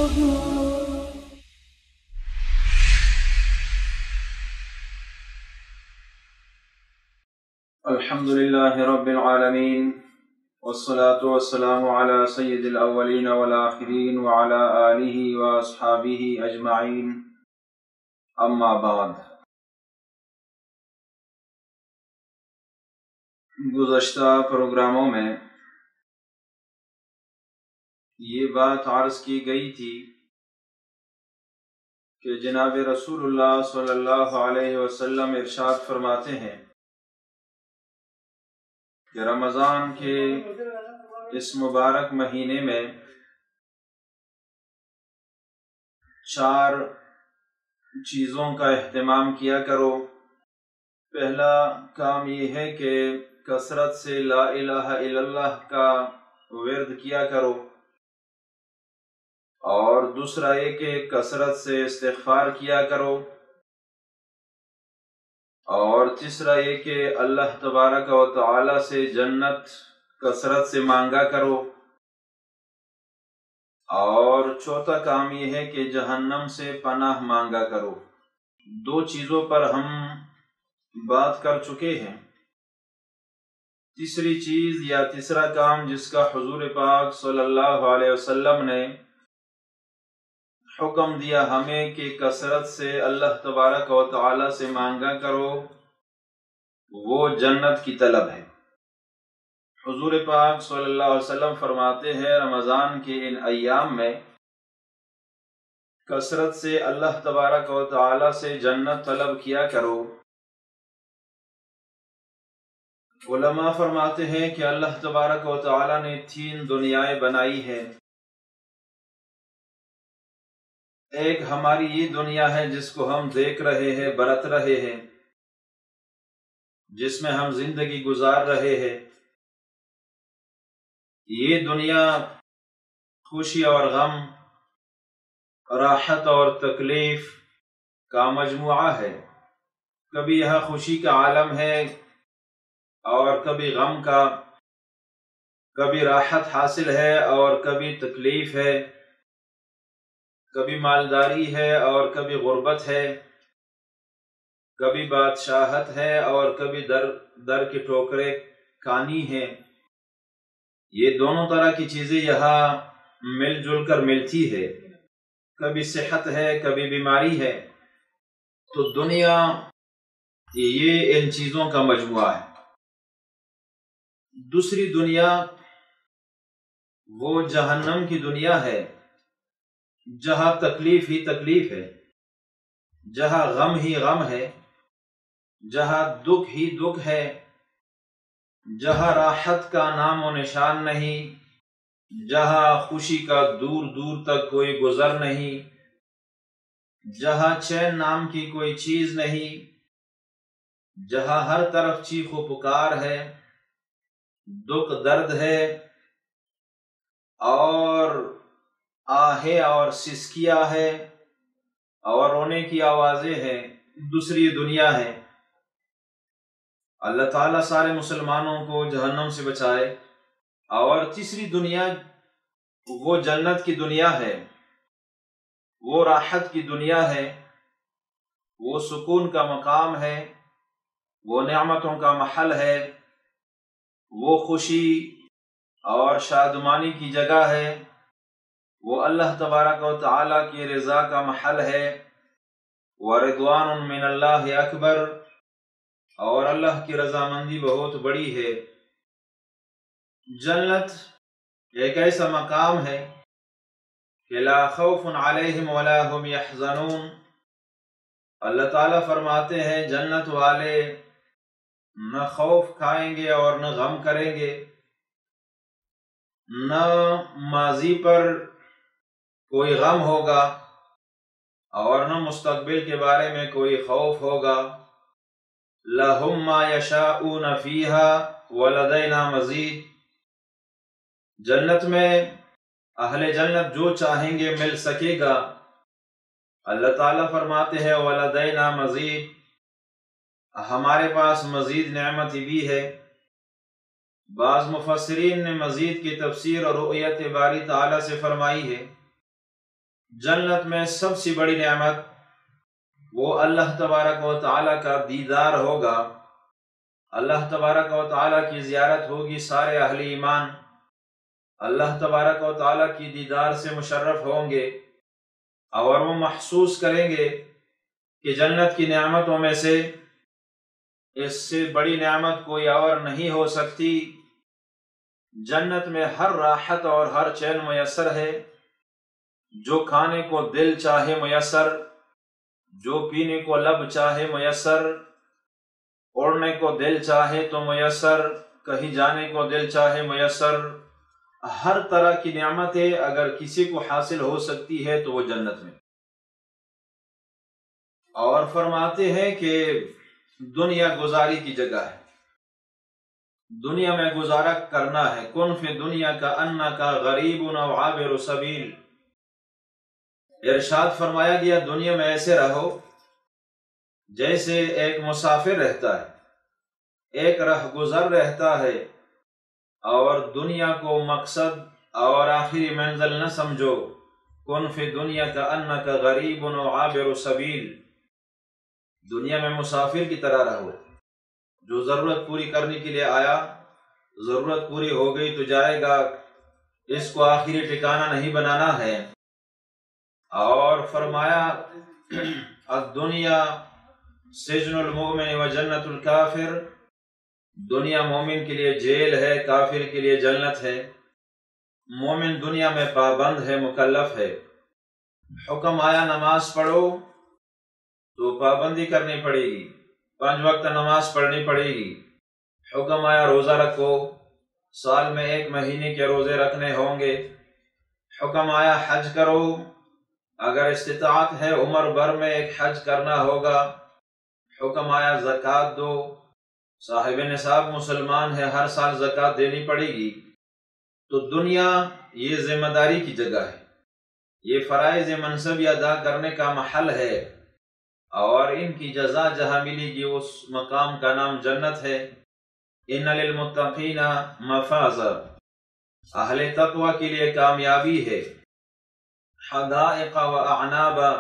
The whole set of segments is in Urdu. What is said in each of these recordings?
الحمد لله رب العالمين والصلاة والسلام على سيد الأولين والآخرين وعلى آله وأصحابه أجمعين أما بعد۔ گزشتہ پروگراموں میں یہ بات عرض کی گئی تھی کہ جناب رسول اللہ صلی اللہ علیہ وسلم ارشاد فرماتے ہیں کہ رمضان کے اس مبارک مہینے میں 4 چیزوں کا اہتمام کیا کرو۔ پہلا کام یہ ہے کہ کثرت سے لا الہ الا اللہ کا ورد کیا کرو، اور دوسرا یہ کہ کثرت سے استغفار کیا کرو، اور تیسرا یہ کہ اللہ تبارک و تعالی سے جنت کثرت سے مانگا کرو، اور چوتھا کام یہ ہے کہ جہنم سے پناہ مانگا کرو۔ 2 چیزوں پر ہم بات کر چکے ہیں۔ تیسری چیز یا تیسرا کام جس کا حضور پاک صلی اللہ علیہ وسلم نے حکم دیا ہمیں کہ کثرت سے اللہ تبارک و تعالی سے مانگا کرو، وہ جنت کی طلب ہے۔ حضور پاک صلی اللہ علیہ وسلم فرماتے ہیں رمضان کے ان ایام میں کثرت سے اللہ تبارک و تعالی سے جنت طلب کیا کرو۔ علماء فرماتے ہیں کہ اللہ تبارک و تعالی نے 3 دنیائیں بنائی ہیں۔ ایک ہماری یہ دنیا ہے جس کو ہم دیکھ رہے ہیں، برت رہے ہیں، جس میں ہم زندگی گزار رہے ہیں۔ یہ دنیا خوشی اور غم، راحت اور تکلیف کا مجموعہ ہے۔ کبھی یہاں خوشی کا عالم ہے اور کبھی غم کا، کبھی راحت حاصل ہے اور کبھی تکلیف ہے، کبھی مالداری ہے اور کبھی غربت ہے، کبھی بادشاہت ہے اور کبھی در کی ٹھوکریں کھانی ہے۔ یہ دونوں طرح کی چیزیں یہاں مل جل کر ملتی ہے۔ کبھی صحت ہے، کبھی بیماری ہے۔ تو دنیا یہ ان چیزوں کا مجموعہ ہے۔ دوسری دنیا وہ جہنم کی دنیا ہے، جہاں تکلیف ہی تکلیف ہے، جہاں غم ہی غم ہے، جہاں دکھ ہی دکھ ہے، جہاں راحت کا نام و نشان نہیں، جہاں خوشی کا دور دور تک کوئی گزر نہیں، جہاں چین نام کی کوئی چیز نہیں، جہاں ہر طرف چیخ و پکار ہے، دکھ درد ہے، اور آہیں اور سسکیاں ہے اور رونے کی آوازیں ہیں۔ دوسری دنیا ہے۔ اللہ تعالیٰ سارے مسلمانوں کو جہنم سے بچائے۔ اور تیسری دنیا وہ جنت کی دنیا ہے، وہ راحت کی دنیا ہے، وہ سکون کا مقام ہے، وہ نعمتوں کا محل ہے، وہ خوشی اور شادمانی کی جگہ ہے، وہ اللہ تبارک و تعالیٰ کی رضا کا محل ہے۔ وَرِضْوَانٌ مِّنَ اللَّهِ أَكْبَرُ، اور اللہ کی رضامندی بہت بڑی ہے۔ جنت ایک ایسا مقام ہے کہ لا خوف علیہم ولا هم يحزنون۔ اللہ تعالیٰ فرماتے ہیں جنت والے نہ خوف کھائیں گے اور نہ غم کریں گے، نہ ماضی پر کوئی غم ہوگا اور نہ مستقبل کے بارے میں کوئی خوف ہوگا۔ لَهُم مَّا يَشَاءُونَ فِيهَا وَلَدَيْنَا مَزِيدٌ۔ جنت میں اہل جنت جو چاہیں گے مل سکے گا۔ اللہ تعالیٰ فرماتے ہیں وَلَدَيْنَا مَزِيدٌ، ہمارے پاس مزید نعمت بھی ہے۔ بعض مفسرین نے مزید کی تفسیر اور رؤیت باری تعالیٰ سے فرمائی ہے جنت میں سب سے بڑی نعمت وہ اللہ تبارک و تعالیٰ کا دیدار ہوگا، اللہ تبارک و تعالیٰ کی زیارت ہوگی، سارے اہل ایمان اللہ تبارک و تعالیٰ کی دیدار سے مشرف ہوں گے، اور وہ محسوس کریں گے کہ جنت کی نعمتوں میں سے اس سے بڑی نعمت کوئی اور نہیں ہو سکتی۔ جنت میں ہر راحت اور ہر چین میسر ہے، جو کھانے کو دل چاہے میسر، جو پینے کو لب چاہے میسر، اوڑھنے کو دل چاہے تو میسر، کہیں جانے کو دل چاہے میسر۔ ہر طرح کی نعمتیں اگر کسی کو حاصل ہو سکتی ہے تو وہ جنت میں۔ اور فرماتے ہیں کہ دنیا گزاری کی جگہ ہے، دنیا میں گزارا کرنا ہے۔ کن فی دنیا کا انکا غریب او عابر سبیل، ارشاد فرمایا گیا دنیا میں ایسے رہو جیسے ایک مسافر رہتا ہے، ایک رہ گزر رہتا ہے، اور دنیا کو مقصد اور آخری منزل نہ سمجھو۔ کن فی دنیا کا انکا غریب او عابر سبیل، دنیا میں مسافر کی طرح رہو، جو ضرورت پوری کرنے کے لیے آیا، ضرورت پوری ہو گئی تو جائے گا، اس کو آخری ٹھکانہ نہیں بنانا ہے۔ اور فرمایا الدنیا سجن المؤمن و جنت الکافر، دنیا مومن کے لیے جیل ہے، کافر کے لیے جنت ہے۔ مومن دنیا میں پابند ہے، مکلف ہے، حکم آیا نماز پڑھو تو پابندی کرنی پڑے گی، 5 وقت نماز پڑھنی پڑے گی۔ حکم آیا روزہ رکھو، سال میں 1 مہینے کے روزے رکھنے ہوں گے۔ حکم آیا حج کرو، اگر استطاعت ہے عمر بھر میں ایک حج کرنا ہوگا۔ حکم آیا زکوٰۃ دو، صاحب نصاب مسلمان ہے، ہر سال زکوٰۃ دینی پڑے گی۔ تو دنیا یہ ذمہ داری کی جگہ ہے، یہ فرائض منصبی ادا کرنے کا محل ہے، اور ان کی جزا جہاں ملے گی اس مقام کا نام جنت ہے۔ ان للمتقین مفازا، اہل تقوی کے لیے کامیابی ہے۔ حدائق و اعنابا،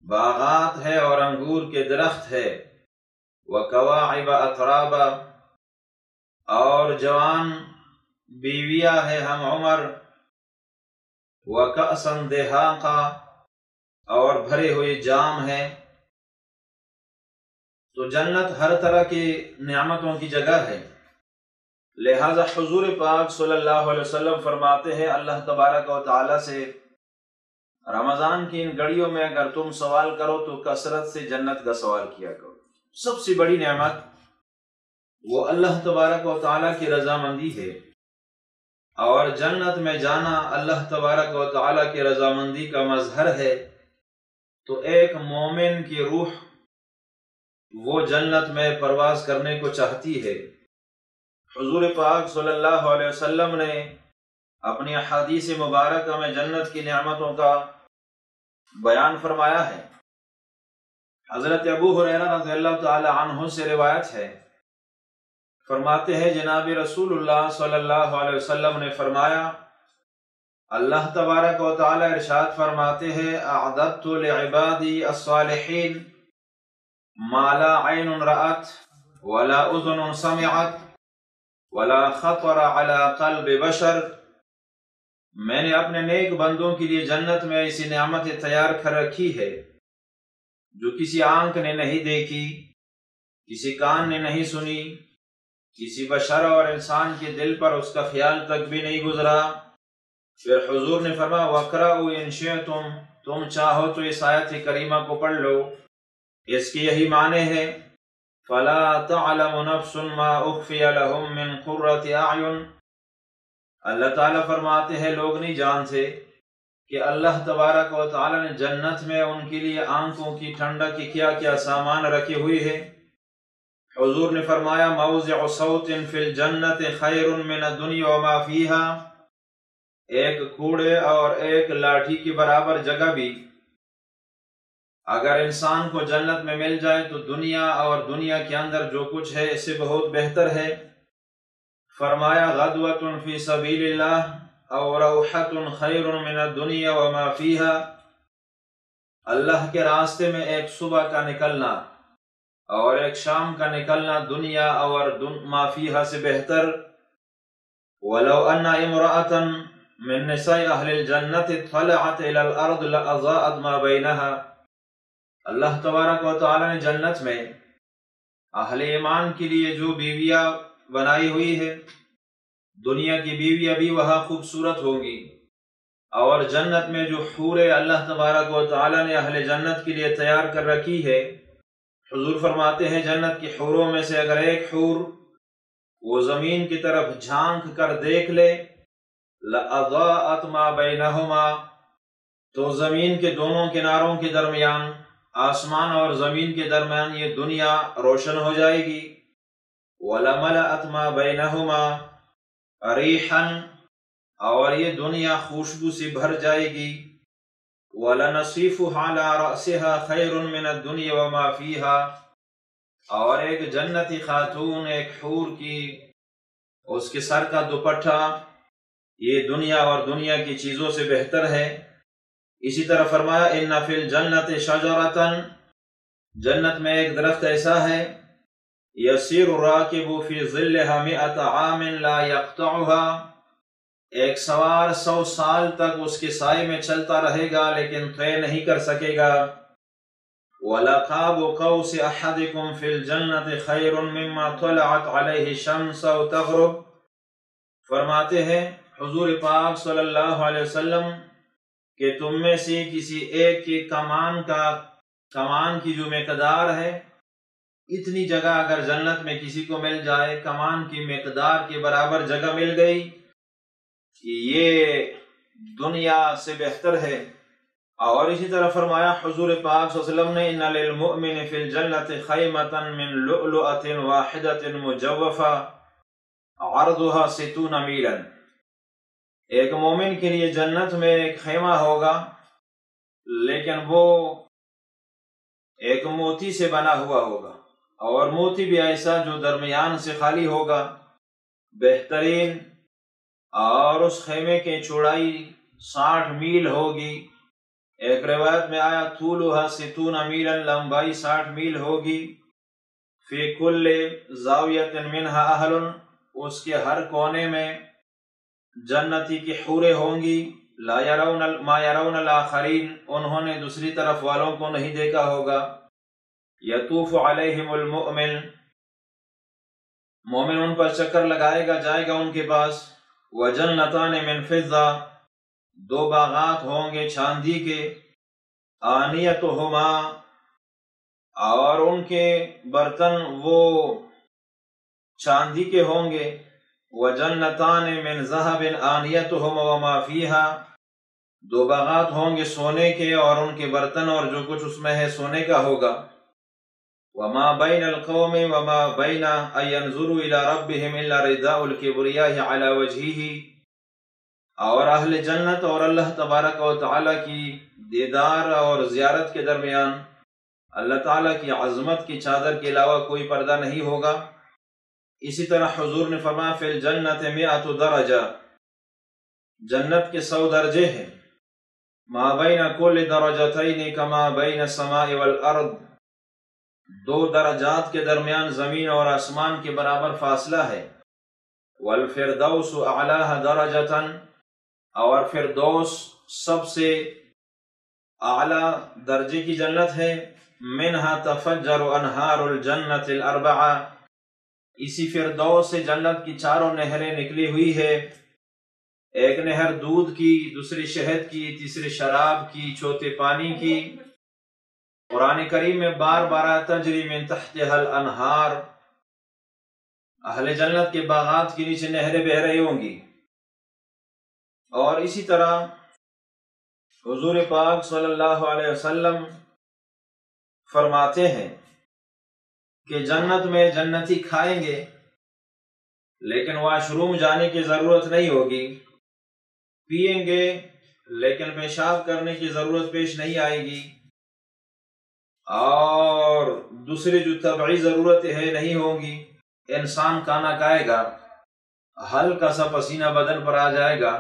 باغات ہے اور انگور کے درخت ہے۔ وکواعب اترابا، اور جوان بیویاں ہے ہم عمر۔ وکأسا دہاقا، اور بھرے ہوئے جام ہے۔ تو جنت ہر طرح کی نعمتوں کی جگہ ہے، لہذا حضور پاک صلی اللہ علیہ وسلم فرماتے ہیں اللہ تبارک و تعالی سے رمضان کی ان گھڑیوں میں اگر تم سوال کرو تو کثرت سے جنت کا سوال کیا کرو۔ سب سے بڑی نعمت وہ اللہ تبارک و تعالی کی رضامندی ہے، اور جنت میں جانا اللہ تبارک و تعالی کی رضامندی کا مظہر ہے۔ تو ایک مومن کی روح وہ جنت میں پرواز کرنے کو چاہتی ہے۔ حضور پاک صلی اللہ علیہ وسلم نے اپنی احادیث مبارکہ میں جنت کی نعمتوں کا بیان فرمایا ہے۔ حضرت ابو ہریرہ رضی اللہ تعالی عنہ سے روایت ہے، فرماتے ہیں جناب رسول اللہ صلی اللہ علیہ وسلم نے فرمایا، اللہ تبارک و تعالی ارشاد فرماتے ہیں اعددت لعبادی الصالحین ما لا عین رأت ولا اذن سمعت ولا خطر علی قلب بشر، میں نے اپنے نیک بندوں کے لیے جنت میں ایسی نعمتیں تیار کر رکھی ہے جو کسی آنکھ نے نہیں دیکھی، کسی کان نے نہیں سنی، کسی بشر اور انسان کے دل پر اس کا خیال تک بھی نہیں گزرا۔ پھر حضور نے فرمایا وَاقْرَؤْا إِن شِئْتُمْ، تم چاہو تو اس آیت کریمہ کو پڑھ لو، اس کی یہی معنی ہے فَلَا تَعْلَمُ نَفْسٌ مَا أُخْفِيَ لَهُم مِّن قُرَّةِ أَعْيُنٍ۔ اللہ تعالیٰ فرماتے ہیں لوگ نہیں جانتے کہ اللہ تبارک و تعالیٰ نے جنت میں ان کے لیے آنکھوں کی ٹھنڈک کی کیا کیا سامان رکھے ہوئے ہیں۔ حضور نے فرمایا موضع صوت فی الجنت خیر من الدنیا وما فیہا، ایک کوڑے اور ایک لاٹھی کی برابر جگہ بھی اگر انسان کو جنت میں مل جائے تو دنیا اور دنیا کے اندر جو کچھ ہے اس سے بہت بہتر ہے۔ فرمایا غدوۃ فی سبیل اللہ، او روحۃ خیر من الدنیا وما فیہا، اللہ کے راستے میں ایک صبح کا نکلنا اور ایک شام کا نکلنا دنیا اور ما فیہا سے بہتر۔ ولو ان امرأة من نساء اہل الجنت طلعت الى الارض لاضاءت ما بینہا، اللہ تبارک و تعالی نے جنت میں اہل ایمان کے لیے جو بیویاں بنائی ہوئی ہے، دنیا کی بیویاں بھی وہاں خوبصورت ہوں گی، اور جنت میں جو حوریں اللہ تبارک و تعالی نے اہل جنت کے لیے تیار کر رکھی ہے، حضور فرماتے ہیں جنت کی حوروں میں سے اگر ایک حور وہ زمین کی طرف جھانک کر دیکھ لے لَأَضَاءَتْ مَا بَيْنَهُمَا، تو زمین کے دونوں کناروں کے درمیان، آسمان اور زمین کے درمیان یہ دنیا روشن ہو جائے گی۔ وَلَمَلَأَتْ مَا بَيْنَهُمَا رِيحًا، اور یہ دنیا خوشبو سے بھر جائے گی۔ وَلَنَصِيفُ عَلَى رَأْسِهَا خَيْرٌ مِّنَ الدُّنْيَا وَمَا فِيهَا، اور ایک جنتی خاتون، ایک حور کی اس کے سر کا دوپٹہ یہ دنیا اور دنیا کی چیزوں سے بہتر ہے۔ اسی طرح فرمایا ان فی الجنت شجرۃ، جنت میں ایک درخت ایسا ہے یسیر الراکب فی ظلها 100 عام لا یقطعها، ایک سوار 100 سال تک اس کے سائے میں چلتا رہے گا لیکن طے نہیں کر سکے گا۔ وَلَقَابُ قَوْسِ أَحَدِكُمْ فِي الْجَنَّةِ خَيْرٌ مِّمَّا طَلَعَتْ عَلَيْهِ الشَّمْسُ أَوْ تَغْرُبُ، فرماتے ہیں حضور پاک صلی اللہ علیہ وسلم کہ تم میں سے کسی ایک کی کمان کی جو مقدار ہے، اتنی جگہ اگر جنت میں کسی کو مل جائے، کمان کی مقدار کے برابر جگہ مل گئی، یہ دنیا سے بہتر ہے۔ اور اسی طرح فرمایا حضور پاک صلی اللہ علیہ وسلم نے ان للمؤمن فی الجنت خیمۃ من لؤلؤۃ واحدۃ مجوفہ عرضها 60 میلا، ایک مومن کے لیے جنت میں ایک خیمہ ہوگا لیکن وہ ایک موتی سے بنا ہوا ہوگا، اور موتی بھی ایسا جو درمیان سے خالی ہوگا، بہترین، اور اس خیمے کی چوڑائی 60 میل ہوگی۔ ایک روایت میں آیا طولها 60 میلا، لمبائی 60 میل ہوگی۔ فی کل زاویۃ منها اہل، اس کے ہر کونے میں جنتی کی حوریں ہوں گی۔ لا یرون ما یرون الاخرین، انہوں نے دوسری طرف والوں کو نہیں دیکھا ہوگا۔ یطوف علیہم المؤمن، مومن ان پر چکر لگائے گا، جائے گا ان کے پاس۔ وجنتان من فضہ، 2 باغات ہوں گے چاندی کے۔ آنیتہما، اور ان کے برتن وہ چاندی کے ہوں گے۔ وجنتان من ذہب آنیتہما وما فیہا، 2 باغات ہوں گے سونے کے، اور ان کے برتن اور جو کچھ اس میں ہے سونے کا ہوگا۔ وما بین القوم وما بین ان ينظروا الى ربهم الا رداء الكبریاء علی وجہہ، اور اہل جنت اور اللہ تبارک و تعالی کی دیدار اور زیارت کے درمیان اللہ تعالی کی عظمت کی چادر کے علاوہ کوئی پردہ نہیں ہوگا۔ اسی طرح حضور نے فرمایا فی الجنت 100 درجہ، جنت کے 100 درجے ہیں۔ ما بین کل درجتین کما بین السماء والارض، 2 درجات کے درمیان زمین اور آسمان کے برابر فاصلہ ہے۔ والفردوس اعلاها درجۃ، اور فردوس سب سے اعلی درجے کی جنت ہے۔ منها تفجر انہار الجنت الاربعہ، اسی فردوس سے جنت کی 4 نہریں نکلی ہوئی ہے، ایک نہر دودھ کی، دوسری شہد کی، تیسری شراب کی، چوتھی پانی کی۔ قرآن کریم میں بار بار تجری من تحتها الانہار، اہل جنت کے باغات کے نیچے نہریں بہہ رہی ہوں گی۔ اور اسی طرح حضور پاک صلی اللہ علیہ وسلم فرماتے ہیں کہ جنت میں جنتی کھائیں گے لیکن واش روم جانے کی ضرورت نہیں ہوگی، پیئیں گے لیکن پیشاب کرنے کی ضرورت پیش نہیں آئے گی، اور دوسری جو طبعی ضرورتیں ہیں نہیں ہوں گی۔ انسان کھانا کھائے گا، ہلکا سا پسینہ بدن پر آ جائے گا،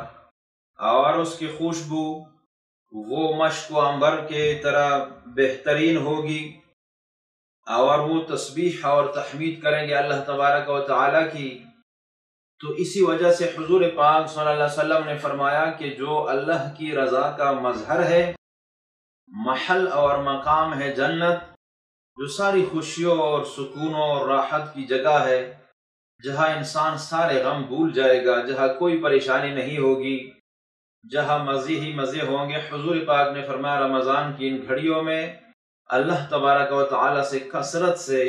اور اس کی خوشبو وہ مشک و عنبر کے طرح بہترین ہوگی، اور وہ تسبیح اور تحمید کریں گے اللہ تبارک و تعالیٰ کی۔ تو اسی وجہ سے حضور پاک صلی اللہ علیہ وسلم نے فرمایا کہ جو اللہ کی رضا کا مظہر ہے، محل اور مقام ہے جنت، جو ساری خوشیوں اور سکونوں اور راحت کی جگہ ہے، جہاں انسان سارے غم بھول جائے گا، جہاں کوئی پریشانی نہیں ہوگی، جہاں مزے ہی مزے ہوں گے۔ حضور پاک نے فرمایا رمضان کی ان گھڑیوں میں اللہ تبارک و تعالیٰ سے کثرت سے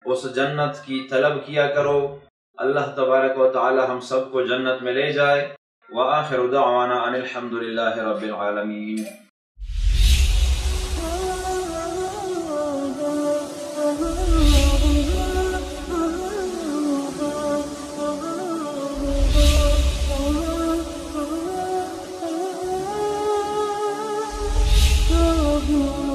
اس جنت کی طلب کیا کرو۔ اللہ تبارک و تعالیٰ ہم سب کو جنت میں لے جائے۔ وآخر دعوانا ان الحمد للہ رب العالمین۔ Oh